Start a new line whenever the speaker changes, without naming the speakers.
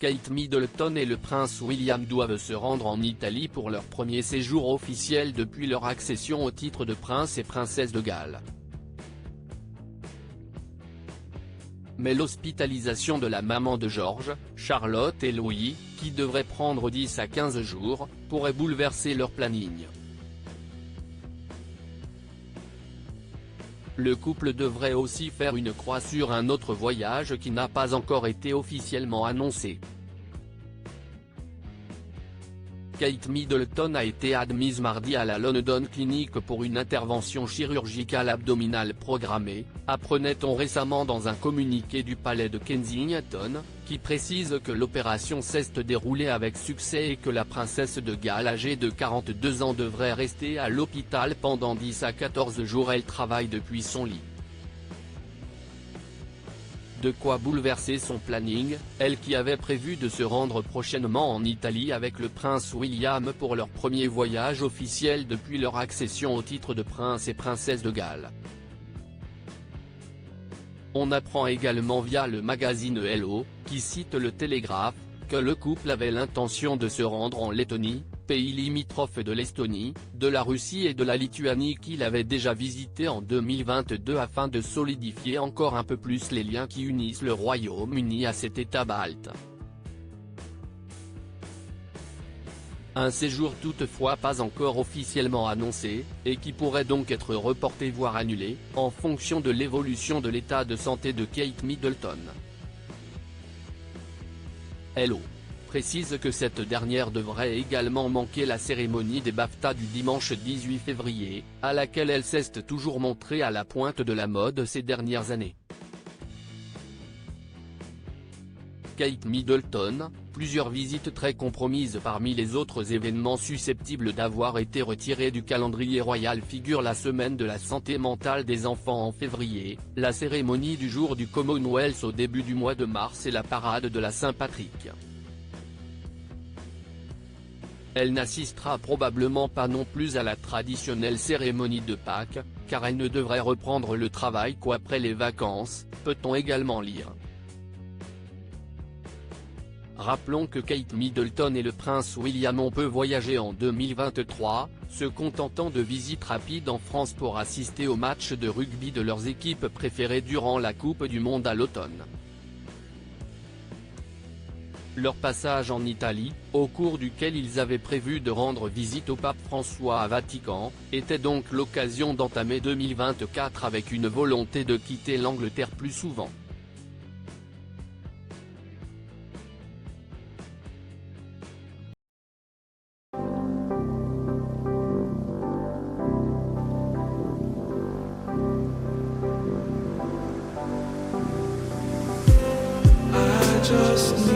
Kate Middleton et le prince William doivent se rendre en Italie pour leur premier séjour officiel depuis leur accession au titre de prince et princesse de Galles. Mais l'hospitalisation de la maman de George, Charlotte et Louis, qui devrait prendre 10 à 15 jours, pourrait bouleverser leur planning. Le couple devrait aussi faire une croix sur un autre voyage qui n'a pas encore été officiellement annoncé. Kate Middleton a été admise mardi à la London Clinic pour une intervention chirurgicale abdominale programmée, apprenait-on récemment dans un communiqué du palais de Kensington, qui précise que l'opération s'est déroulée avec succès et que la princesse de Galles âgée de 42 ans devrait rester à l'hôpital pendant 10 à 14 jours. Elle travaille depuis son lit. De quoi bouleverser son planning, elle qui avait prévu de se rendre prochainement en Italie avec le prince William pour leur premier voyage officiel depuis leur accession au titre de prince et princesse de Galles. On apprend également via le magazine Hello, qui cite le Télégraphe, que le couple avait l'intention de se rendre en Lettonie, pays limitrophe de l'Estonie, de la Russie et de la Lituanie qu'il avait déjà visité en 2022 afin de solidifier encore un peu plus les liens qui unissent le Royaume-Uni à cet État balte. Un séjour toutefois pas encore officiellement annoncé, et qui pourrait donc être reporté voire annulé, en fonction de l'évolution de l'état de santé de Kate Middleton. Hello précise que cette dernière devrait également manquer la cérémonie des BAFTA du dimanche 18 février, à laquelle elle s'est toujours montrée à la pointe de la mode ces dernières années. Kate Middleton, plusieurs visites très compromises parmi les autres événements susceptibles d'avoir été retirés du calendrier royal figurent la semaine de la santé mentale des enfants en février, la cérémonie du jour du Commonwealth au début du mois de mars et la parade de la Saint-Patrick. Elle n'assistera probablement pas non plus à la traditionnelle cérémonie de Pâques, car elle ne devrait reprendre le travail qu'après les vacances, peut-on également lire. Rappelons que Kate Middleton et le prince William ont peu voyagé en 2023, se contentant de visites rapides en France pour assister aux matchs de rugby de leurs équipes préférées durant la Coupe du Monde à l'automne. Leur passage en Italie, au cours duquel ils avaient prévu de rendre visite au pape François à Vatican, était donc l'occasion d'entamer 2024 avec une volonté de quitter l'Angleterre plus souvent.
Just